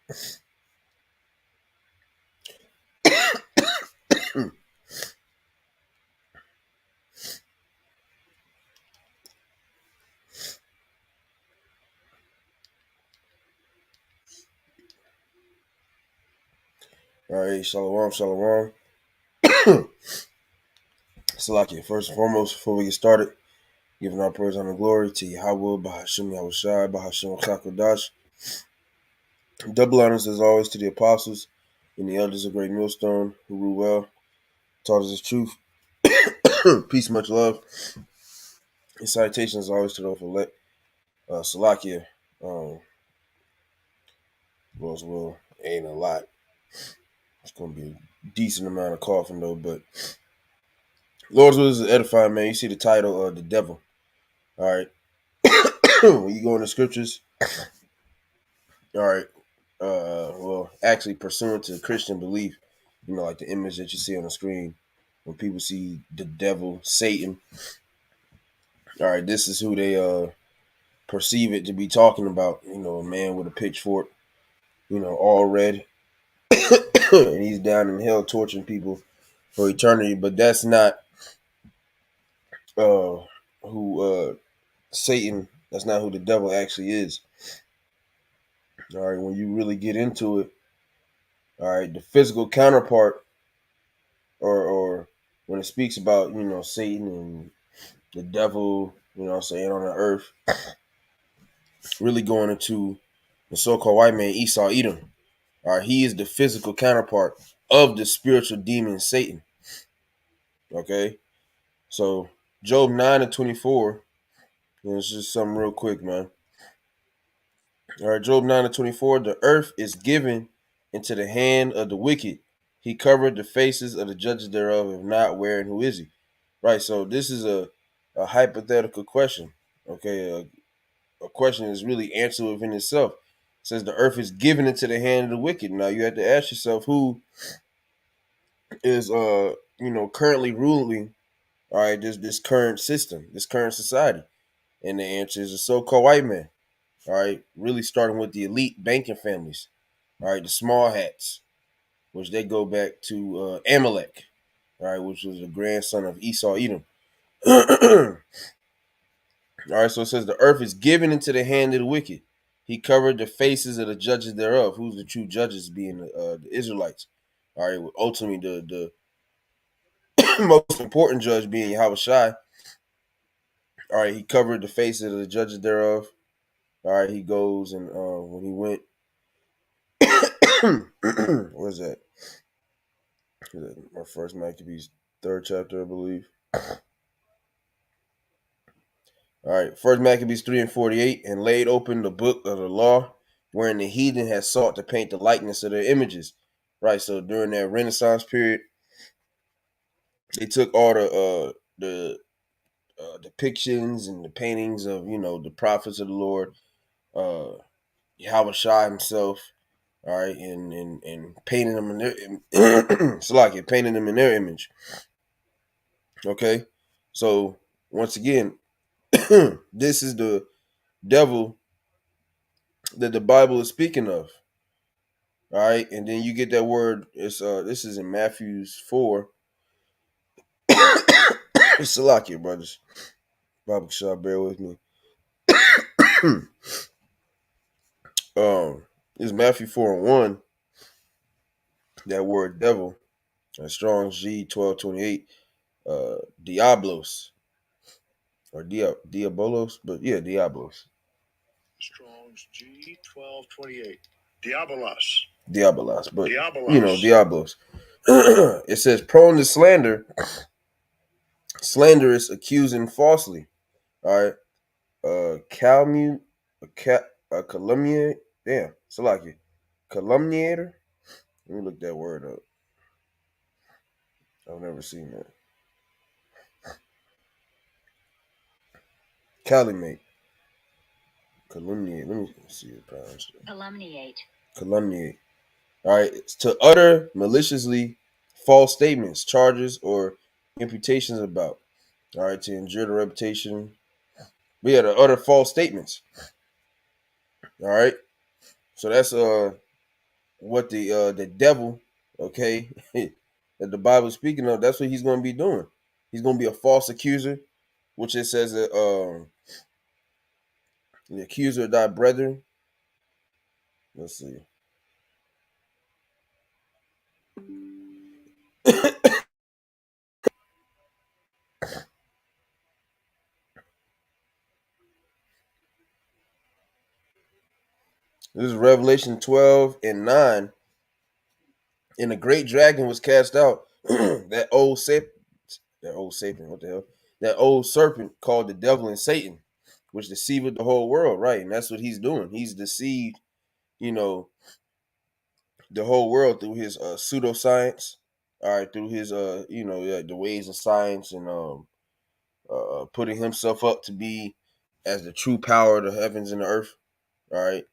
All right, shalom, shalom. Salakia, first and foremost, before we get started, giving our praise and glory to Yahweh, Bahashim Yahushai, Bahashim Chakodash. Double honors as always to the apostles and the elders of Great Millstone who rule well, taught us the truth. Peace, much love, and salutations as always to those elect. Salakia, Lord's will ain't a lot. It's going to be a decent amount of coughing though, but Lord's will is edifying, man. You see the title of the devil. All right. When you go in the scriptures, all right. Well, actually, pursuant to Christian belief, like the image that you see on the screen, when people see the devil, Satan, all right, this is who they perceive it to be talking about. A man with a pitchfork, all red, and he's down in hell torturing people for eternity. But that's not who Satan. That's not who the devil actually is. All right, when you really get into it, all right, the physical counterpart, or when it speaks about Satan and the devil, saying on the earth, really going into the so-called white man Esau Edom. All right, he is the physical counterpart of the spiritual demon Satan. Okay, so Job 9:24. It's just something real quick, man. All right, Job 9:24. The earth is given into the hand of the wicked. He covered the faces of the judges thereof, if not, where and who is he? Right. So this is a hypothetical question. Okay, a question is really answered within itself. It says the earth is given into the hand of the wicked. Now you have to ask yourself who is currently ruling, all right, this current system, this current society. And the answer is a so-called white man. All right, really starting with the elite banking families. All right, the small hats, which they go back to Amalek, all right, which was the grandson of Esau Edom. All right, so it says the earth is given into the hand of the wicked. He covered the faces of the judges thereof. Who's the true judges? Being the Israelites. All right, ultimately the most important judge being Yahweh Shai. All right, he covered the faces of the judges thereof. All right, he goes and when he went, where's that? Our first Maccabees 3rd chapter, I believe. All right, First Maccabees 3:48, and laid open the book of the law, wherein the heathen had sought to paint the likeness of their images. Right, so during that Renaissance period, they took all the depictions and the paintings of the prophets of the Lord, uh, Yahweh Shai himself, all right, and painting them in their painting them in their image. Okay, so once again, this is the devil that the Bible is speaking of. All right, and then you get that word. It's this is in Matthew's 4. Salakia, brothers. Bible shall bear with me. It's Matthew 4:1. That word devil, Strong's G 1228, Diablos or Diabolos, but yeah, Diablos. Strong's G 1228, Diabolos. Diabolos, but Diabolos. Diablos. It says prone to slander, slanderous, accusing falsely. All right, calumniator, calumniator. Damn, Salakia, calumniator. Let me look that word up. I've never seen that. Calumniate. Calumniate. Let me see it pronounced. Calumniate. Calumniate. All right, it's to utter maliciously false statements, charges, or imputations about. All right, to injure the reputation. We had to utter false statements. All right, so that's what the devil, okay, that the Bible is speaking of, that's what he's going to be doing. He's going to be a false accuser, which it says that the accuser of thy brethren. Let's see. This is Revelation 12 and 9. And the great dragon was cast out, what the hell? That old serpent called the devil and Satan, which deceived the whole world, right? And that's what he's doing. He's deceived, you know, the whole world through his pseudoscience, all right, through his the ways of science and putting himself up to be as the true power of the heavens and the earth, all right.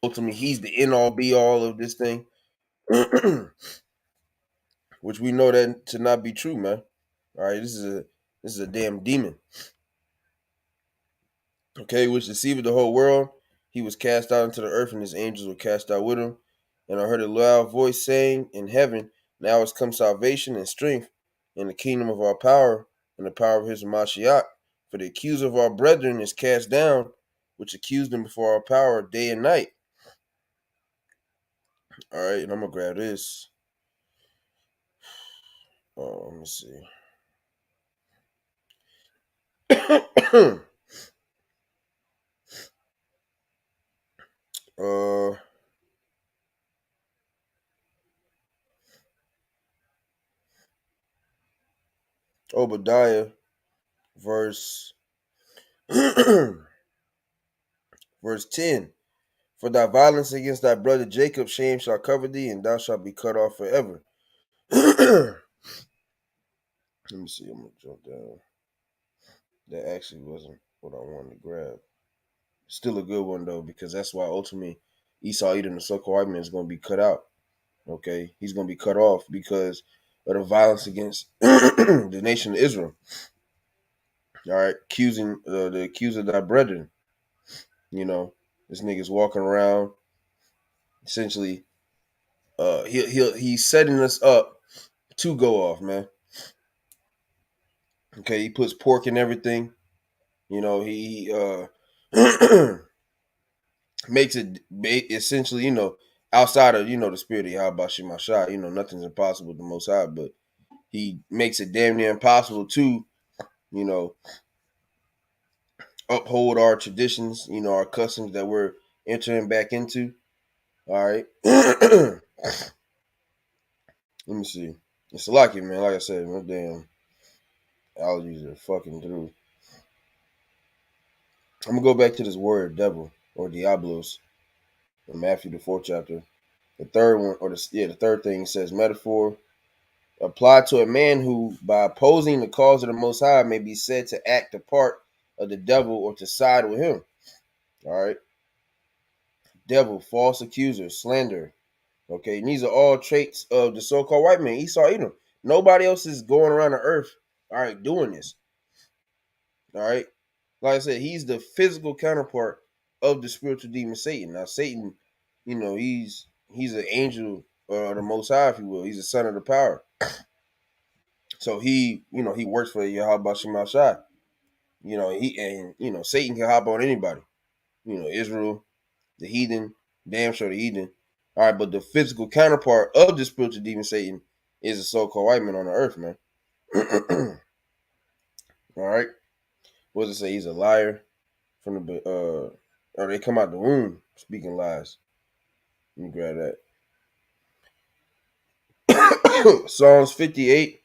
Ultimately, he's the end all be all of this thing, which we know that to not be true, man. All right, this is a damn demon. Okay, which deceived the whole world. He was cast out into the earth, and his angels were cast out with him. And I heard a loud voice saying in heaven, "Now has come salvation and strength, in the kingdom of our power, and the power of his Mashiach. For the accuser of our brethren is cast down, which accused them before our power day and night." All right, and I'm gonna grab this. Let me see. uh, Obadiah, verse verse 10. For thy violence against thy brother Jacob, shame shall cover thee, and thou shalt be cut off forever. Let me see. I'm gonna jump down. That actually wasn't what I wanted to grab. Still a good one though, because that's why ultimately Esau, Edom, the so-called white man, is going to be cut out. Okay, he's going to be cut off because of the violence against the nation of Israel. All right, accusing the accuser of thy brethren. You know, this nigga's walking around essentially. He's setting us up to go off, man. Okay, he puts pork in everything. You know, he makes it essentially, outside of the spirit of Yahweh Shemashah, nothing's impossible with the Most High, but he makes it damn near impossible to, you know, uphold our traditions, our customs that we're entering back into. All right. Let me see. It's lucky, man. Like I said, my damn allergies are fucking through. I'm gonna go back to this word devil or diablos in Matthew the 4th chapter. The third one, the third thing says metaphor applied to a man who, by opposing the cause of the Most High, may be said to act the part of the devil or to side with him. All right, devil, false accuser, slander. Okay, and these are all traits of the so-called white man, Esau, Edom. Nobody else is going around the earth, all right, doing this. All right, like I said, he's the physical counterpart of the spiritual demon Satan. Now, Satan, he's an angel of the Most High, if you will. He's a son of the power. So he works for Yahweh Shema Shai. Satan can hop on anybody. Israel, the heathen, damn sure the heathen. All right, but the physical counterpart of the spiritual demon Satan is a so-called white man on the earth, man. All right. What does it say? He's a liar from the or they come out the womb speaking lies. Let me grab that. Psalms 58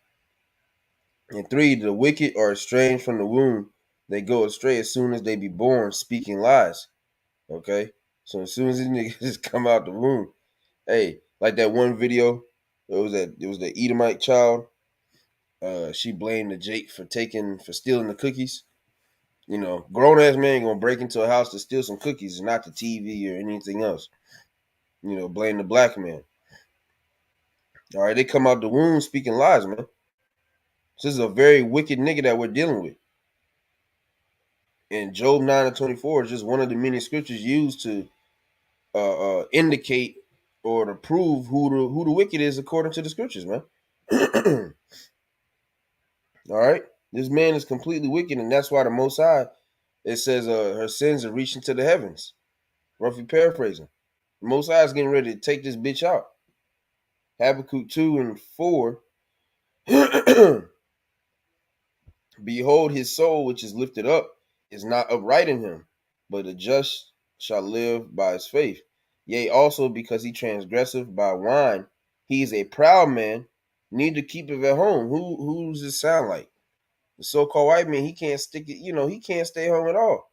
and 3, the wicked are estranged from the womb. They go astray as soon as they be born, speaking lies. Okay? So as soon as these niggas just come out the womb, hey, like that one video, it was the Edomite child. She blamed the Jake for stealing the cookies. Grown ass man gonna break into a house to steal some cookies and not the TV or anything else. Blame the black man. All right, they come out the womb speaking lies, man. This is a very wicked nigga that we're dealing with. And Job 9 and 24 is just one of the many scriptures used to indicate or to prove who the wicked is according to the scriptures, man. All right, this man is completely wicked, and that's why the Most High, it says her sins are reaching to the heavens. Roughly paraphrasing, the Most High is getting ready to take this bitch out. Habakkuk 2:4. Behold, his soul which is lifted up is not upright in him, but the just shall live by his faith. Yea, also because he transgresseth by wine, he is a proud man, need to keep it at home. Who does this sound like? The so-called white man, he can't stick it, he can't stay home at all.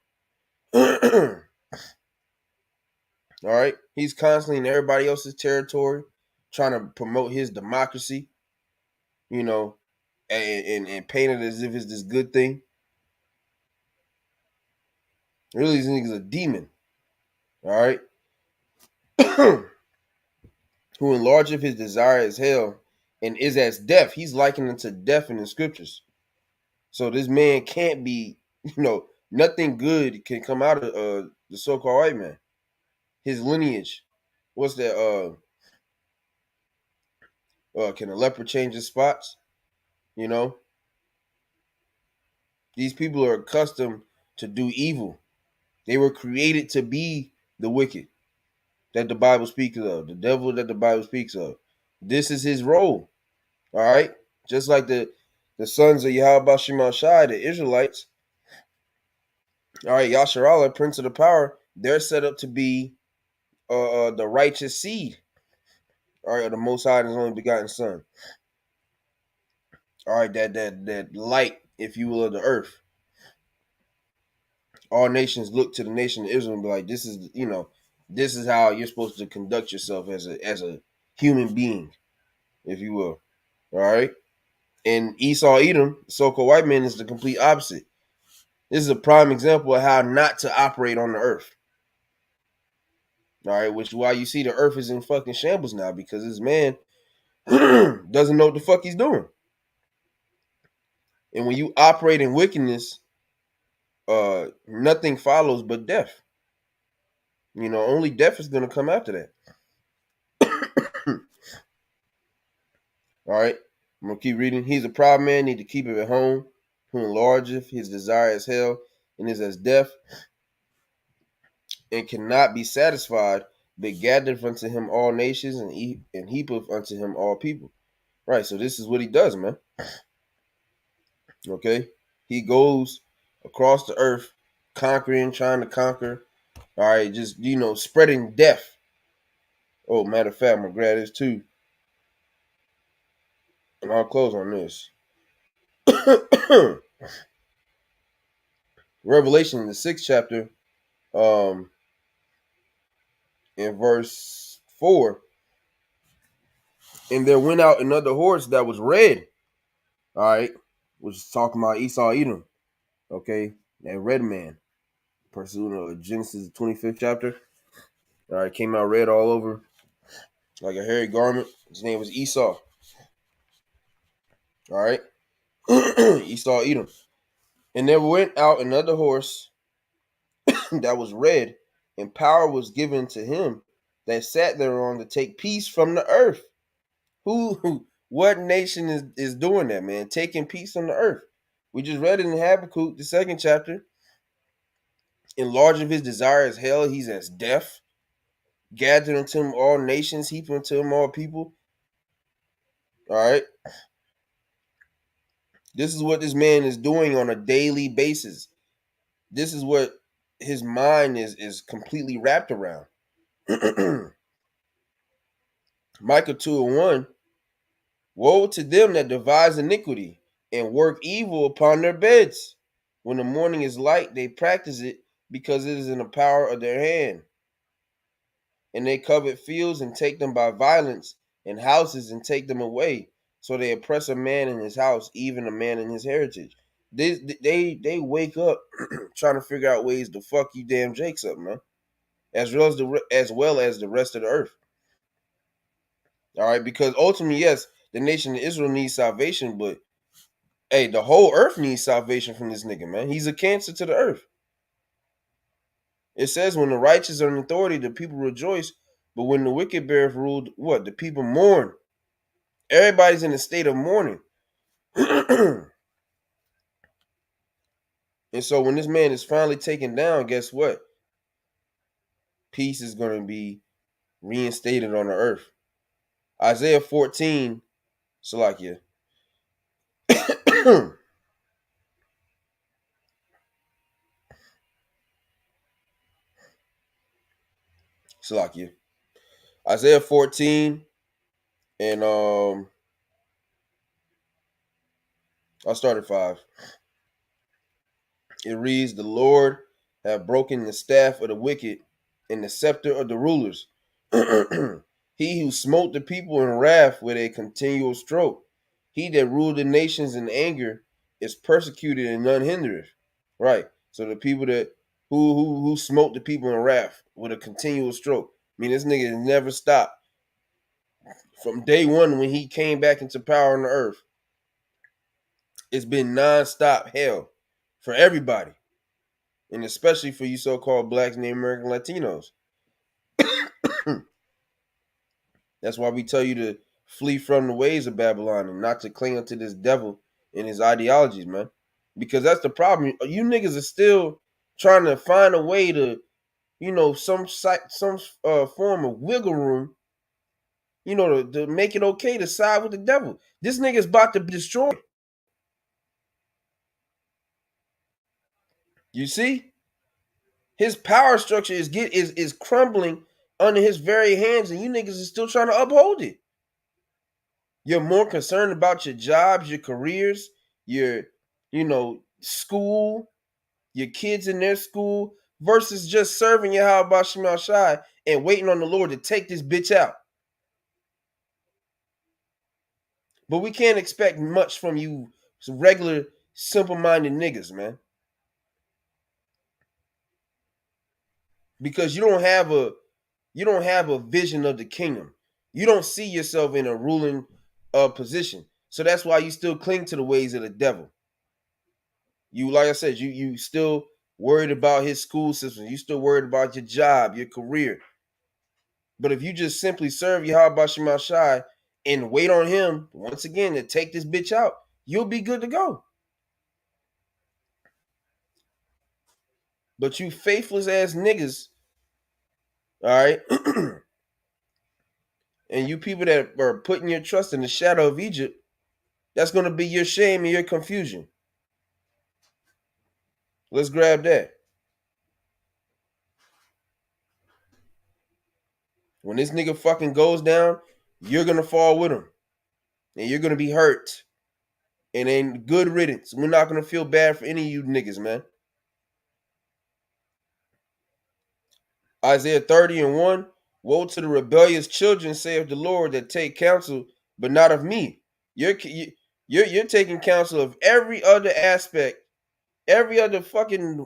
All right. He's constantly in everybody else's territory, trying to promote his democracy, you know, and paint it as if it's this good thing. Really, this nigga's a demon. All right. Who enlargeth his desire as hell and is as death. He's likened unto death in the scriptures. So this man can't be, nothing good can come out of the so-called white man. His lineage. What's that? Can a leopard change his spots? These people are accustomed to do evil. They were created to be the wicked that the Bible speaks of, the devil that the Bible speaks of. This is his role. All right. Just like the sons of Yahweh Shema Shai, the Israelites. All right, Yasharallah, Prince of the Power, they're set up to be the righteous seed. All right, the Most High and His only begotten Son. All right, that light, if you will, of the earth. All nations look to the nation of Israel and be like, this is how you're supposed to conduct yourself as a human being, if you will. All right. And Esau Edom, so-called white man, is the complete opposite. This is a prime example of how not to operate on the earth. All right, which is why you see the earth is in fucking shambles now, because this man doesn't know what the fuck he's doing. And when you operate in wickedness, nothing follows but death. Only death is going to come after that. All right, I'm going to keep reading. He's a proud man, need to keep it at home, who enlargeth his desire as hell, and is as death, and cannot be satisfied, but gathereth unto him all nations, and heapeth unto him all people. Right, so this is what he does, man. Okay, he goes across the earth, conquering, trying to conquer. All right, just spreading death. Oh, matter of fact, I'm gonna grab this too, and I'll close on this. Revelation, the 6th chapter, in verse 4, and there went out another horse that was red. All right, which is talking about Esau Edom. Okay, that red man, pursuing of Genesis 25th chapter. All right, came out red all over, like a hairy garment. His name was Esau. All right, Esau Edom. And there went out another horse that was red, and power was given to him that sat thereon to take peace from the earth. What nation is doing that, man? Taking peace from the earth. We just read it in Habakkuk, the 2nd chapter. Enlarge of his desire as hell, he's as death. Gathered unto him all nations, heap unto him all people. All right. This is what this man is doing on a daily basis. This is what his mind is completely wrapped around. Micah 2:1. Woe to them that devise iniquity and work evil upon their beds. When the morning is light, they practice it because it is in the power of their hand. And they covet fields and take them by violence, and houses and take them away. So they oppress a man in his house, even a man in his heritage. They wake up trying to figure out ways to fuck you damn Jakes up, man. As well as the rest of the earth. All right, because ultimately, yes, the nation of Israel needs salvation, but hey, the whole earth needs salvation from this nigga, man. He's a cancer to the earth. It says when the righteous are in authority, the people rejoice. But when the wicked beareth rule, what? The people mourn. Everybody's in a state of mourning. And so when this man is finally taken down, guess what? Peace is going to be reinstated on the earth. Isaiah 14, Salakia. Salakia. Isaiah 14, and I'll start at 5. It reads, the Lord have broken the staff of the wicked and the scepter of the rulers. He who smote the people in wrath with a continual stroke. He that ruled the nations in anger is persecuted and none hindereth. Right. So the people that who smote the people in wrath with a continual stroke. I mean, this nigga never stopped. From day one when he came back into power on the earth, it's been nonstop hell for everybody. And especially for you so-called blacks, Native American, Latinos. That's why we tell you to flee from the ways of Babylon and not to cling to this devil and his ideologies, man. Because that's the problem. You niggas are still trying to find a way to, some form of wiggle room, to make it okay to side with the devil. This nigga's about to destroy. You see, his power structure is crumbling under his very hands, and you niggas is still trying to uphold it. You're more concerned about your jobs, your careers, your, school, your kids in their school, versus just serving Yahweh Shema Shai and waiting on the Lord to take this bitch out. But we can't expect much from you regular, simple-minded niggas, man. Because you don't have a vision of the kingdom. You don't see yourself in a ruling position. So that's why you still cling to the ways of the devil. You, like I said, you still worried about his school system. You still worried about your job, your career. But if you just simply serve Yahweh Shema Shai and wait on him, once again, to take this bitch out, you'll be good to go. But you faithless ass niggas, all right, and you people that are putting your trust in the shadow of Egypt, that's going to be your shame and your confusion. Let's grab that. When this nigga fucking goes down, you're going to fall with him. And you're going to be hurt. And ain't good riddance. We're not going to feel bad for any of you niggas, man. Isaiah 30:1. Woe to the rebellious children, saith the Lord, that take counsel, but not of me. You're taking counsel of every other aspect, every other fucking,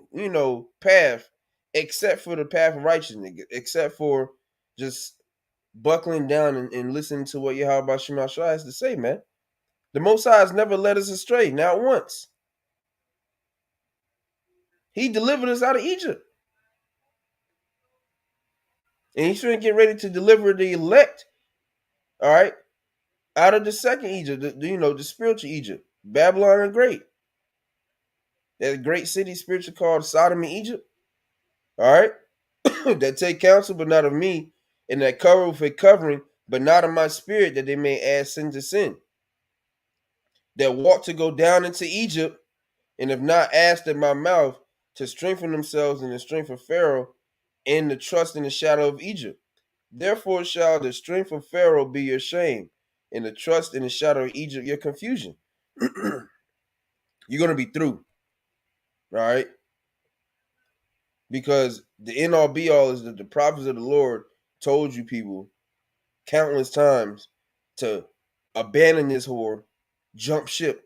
path, except for the path of righteousness, except for just buckling down and listening to what Yahweh Shema Shai has to say, man. The Most High has never led us astray, not once. He delivered us out of Egypt. And he's going to get ready to deliver the elect, all right, out of the second Egypt, the spiritual Egypt, Babylon the Great. That great city spiritual called Sodom and Egypt, all right, that take counsel but not of me, and that cover with a covering but not of my spirit, that they may add sin to sin. That walk to go down into Egypt, and have not asked at my mouth to strengthen themselves in the strength of Pharaoh and the trust in the shadow of Egypt. Therefore shall the strength of Pharaoh be your shame, and the trust in the shadow of Egypt your confusion. You're going to be through, all right? Because the end all be all is that the prophets of the Lord told you people countless times to abandon this whore, jump ship.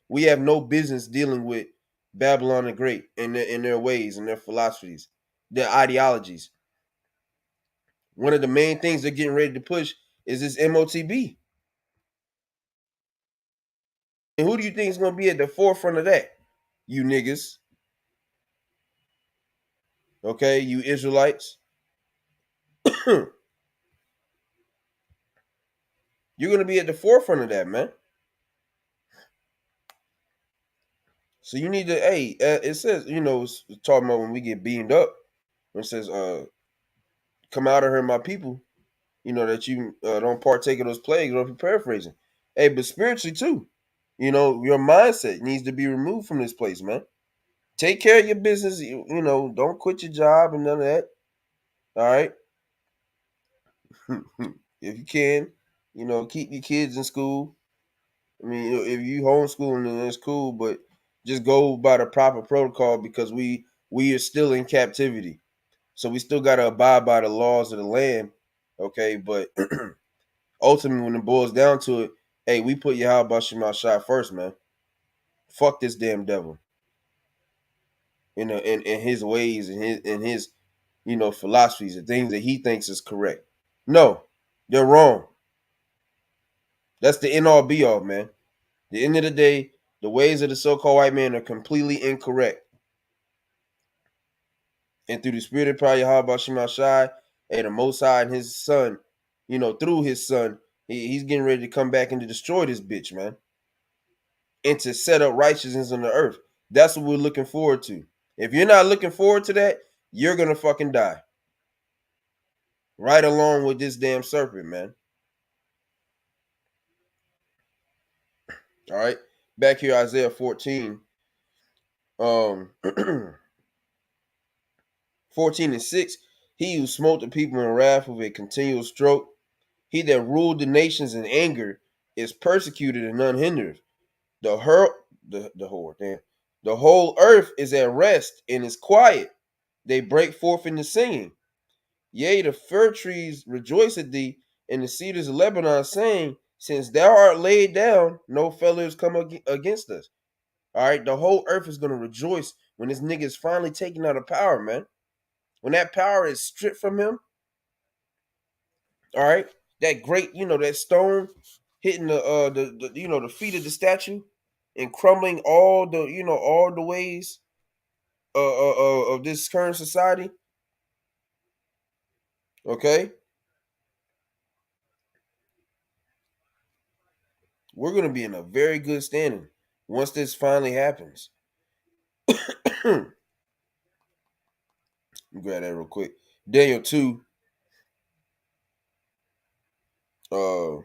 We have no business dealing with Babylon the Great and their ways and their philosophies, their ideologies. One of the main things they're getting ready to push is this MOTB. And who do you think is going to be at the forefront of that? You niggas. Okay, you Israelites. You're gonna be at the forefront of that, man. So you need to, hey, it says, it's talking about when we get beamed up. When it says, come out of here, my people. That you don't partake of those plagues, or if you're paraphrasing. Hey, but spiritually too. Your mindset needs to be removed from this place, man. Take care of your business. Don't quit your job and none of that. All right. If you can, keep your kids in school. I mean, if you homeschooling, then that's cool, but just go by the proper protocol because we are still in captivity. So we still got to abide by the laws of the land. Okay. But ultimately, when it boils down to it, hey, we put Yahweh Shema Shai first, man. Fuck this damn devil. In his ways and his philosophies and things that he thinks is correct. No, they're wrong. That's the end all be all, man. At the end of the day, the ways of the so-called white man are completely incorrect. And through the spirit of power, Yahweh Shema Shai, and the Most High and his son, through his son, he's getting ready to come back and to destroy this bitch, man. And to set up righteousness on the earth. That's what we're looking forward to. If you're not looking forward to that, you're gonna fucking die. Right along with this damn serpent, man. All right. Back here, Isaiah 14. 14 and 6. He who smote the people in wrath with a continual stroke, he that ruled the nations in anger, is persecuted and unhindered. The the whole earth is at rest and is quiet. They break forth into singing. Yea, the fir trees rejoice at thee, and the cedars of Lebanon, saying, since thou art laid down, no fellow has come against us. All right, the whole earth is going to rejoice when this nigga is finally taken out of power, man. When that power is stripped from him, all right, that great, that stone hitting the feet of the statue and crumbling all the ways of this current society. Okay, we're gonna be in a very good standing once this finally happens. Grab that real quick. Daniel 2, uh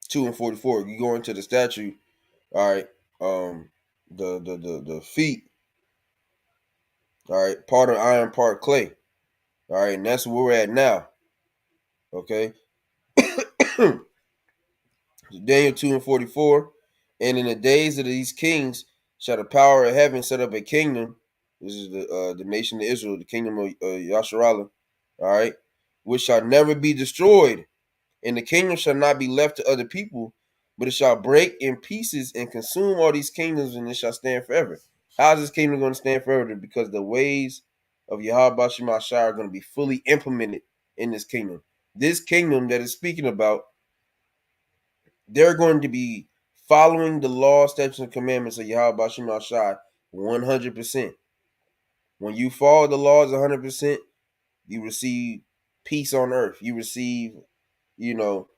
2 and 44. You go into the statue, all right. The feet, all right, part of iron, part clay. All right, and that's where we're at now. Okay. Daniel 2 and 44. And in the days of these kings shall the power of heaven set up a kingdom. This is the nation of Israel, the kingdom of Yasharallah. All right. Which shall never be destroyed. And the kingdom shall not be left to other people, but it shall break in pieces and consume all these kingdoms, and it shall stand forever. How is this kingdom going to stand forever? Because the ways of Yahweh Shema Shai are going to be fully implemented in this kingdom. This kingdom that is speaking about, they're going to be following the law, statutes, and commandments of Yahweh Shema Shai 100%. When you follow the laws 100%, you receive peace on earth. You receive, you know,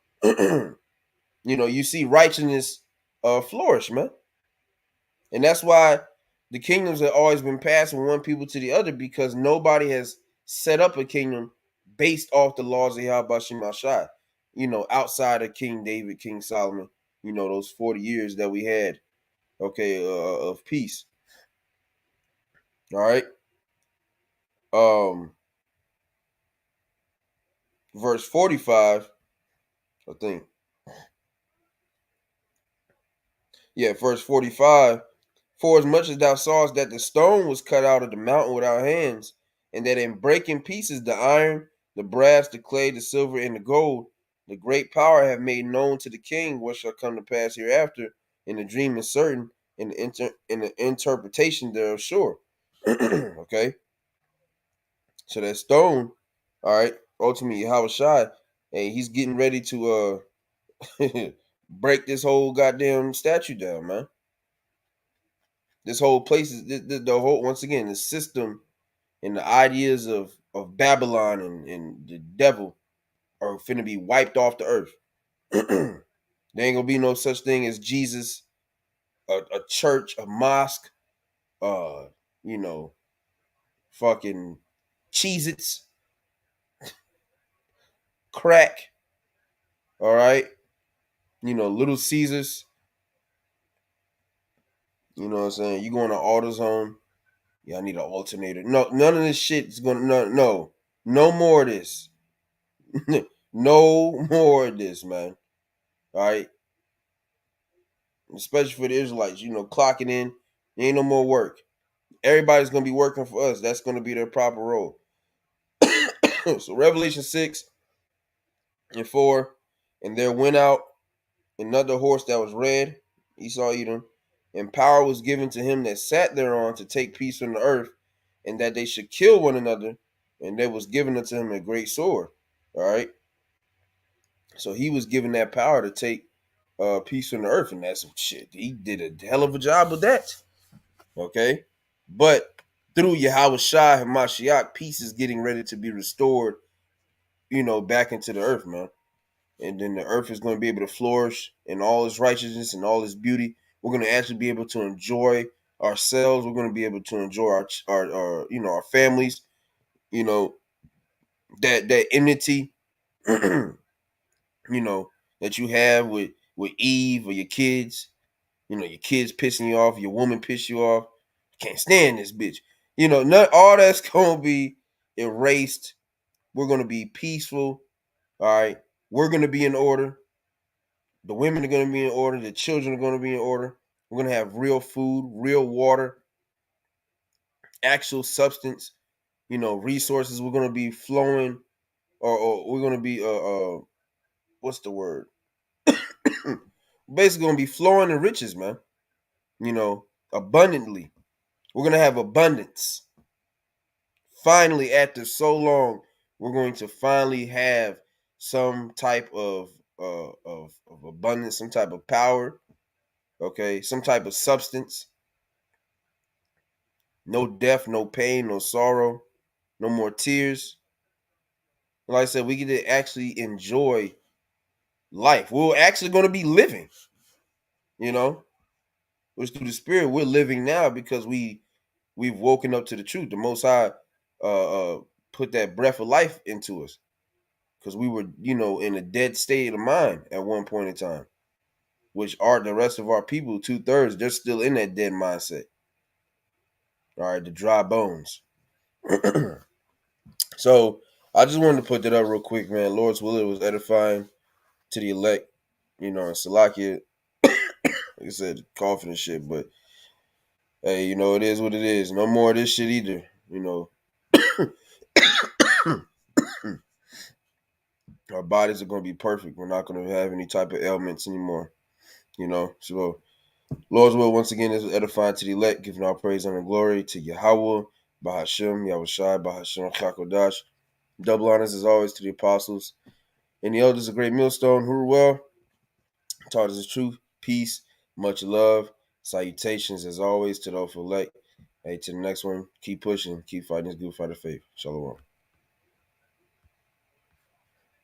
you see righteousness flourish, man. And that's why the kingdoms have always been passed from one people to the other, because nobody has set up a kingdom based off the laws of Yahweh Shema Shai, outside of King David, King Solomon, those 40 years that we had, okay, of peace. All right. Verse 45, I think. Yeah, verse 45. For as much as thou sawest that the stone was cut out of the mountain without hands, and that in breaking pieces the iron, the brass, the clay, the silver, and the gold, the great power have made known to the king what shall come to pass hereafter, and the dream is certain, and the interpretation thereof sure. Okay, so that stone, all right, ultimately Yahweh Shai, hey, he's getting ready to break this whole goddamn statue down, man. This whole place is the whole, once again, the system and the ideas of Babylon and the devil are finna be wiped off the earth. There ain't gonna be no such thing as Jesus, a church, a mosque, uh, you know, fucking Cheez-Its, crack, all right, Little Caesars, you know what I'm saying? You going to AutoZone, yeah, I need an alternator. No, none of this shit is gonna, no more of this. No more of this, man. All right. Especially for the Israelites, clocking in, ain't no more work. Everybody's gonna be working for us. That's gonna be their proper role. So Revelation 6:4, and there went out another horse that was red, Esau Edom, and power was given to him that sat thereon to take peace from the earth, and that they should kill one another, and there was given unto him a great sword. All right. So he was given that power to take peace from the earth, and that's shit. He did a hell of a job with that. Okay. But through Yahweh Shai and Mashiach, peace is getting ready to be restored, back into the earth, man. And then the earth is going to be able to flourish in all its righteousness and all its beauty. We're going to actually be able to enjoy ourselves. We're going to be able to enjoy our families, that enmity, that you have with Eve or your kids. Your kids pissing you off, your woman piss you off. Can't stand this bitch. Not all that's gonna be erased. We're gonna be peaceful. All right. We're gonna be in order. The women are gonna be in order. The children are gonna be in order. We're gonna have real food, real water, actual substance. Resources. We're gonna be flowing, or we're gonna be what's the word? Basically, gonna be flowing in riches, man. Abundantly. We're gonna have abundance. Finally, after so long, we're going to finally have some type of abundance, some type of power, okay, some type of substance. No death, no pain, no sorrow, no more tears. Like I said, we get to actually enjoy life. We're actually going to be living, which through the Spirit we're living now because we've woken up to the truth. The Most High put that breath of life into us. Because we were, in a dead state of mind at one point in time, which are the rest of our people, 2/3, they're still in that dead mindset. All right, the dry bones. So I just wanted to put that up real quick, man. Lord's will, it was edifying to the elect, and Salakia, like I said, coughing and shit, but hey, it is what it is. No more of this shit either, Our bodies are going to be perfect. We're not going to have any type of ailments anymore, So Lord's will, once again, is edifying to the elect, giving all praise and glory to Yahweh, Bahashem, Yahushai, Bahashem, Chakodash. Double honors, as always, to the apostles and the elders of Great Millstone, who are well, taught us the truth, peace, much love, salutations, as always, to those who elect. Hey, to the next one, keep pushing, keep fighting this good fight of faith. Shalom.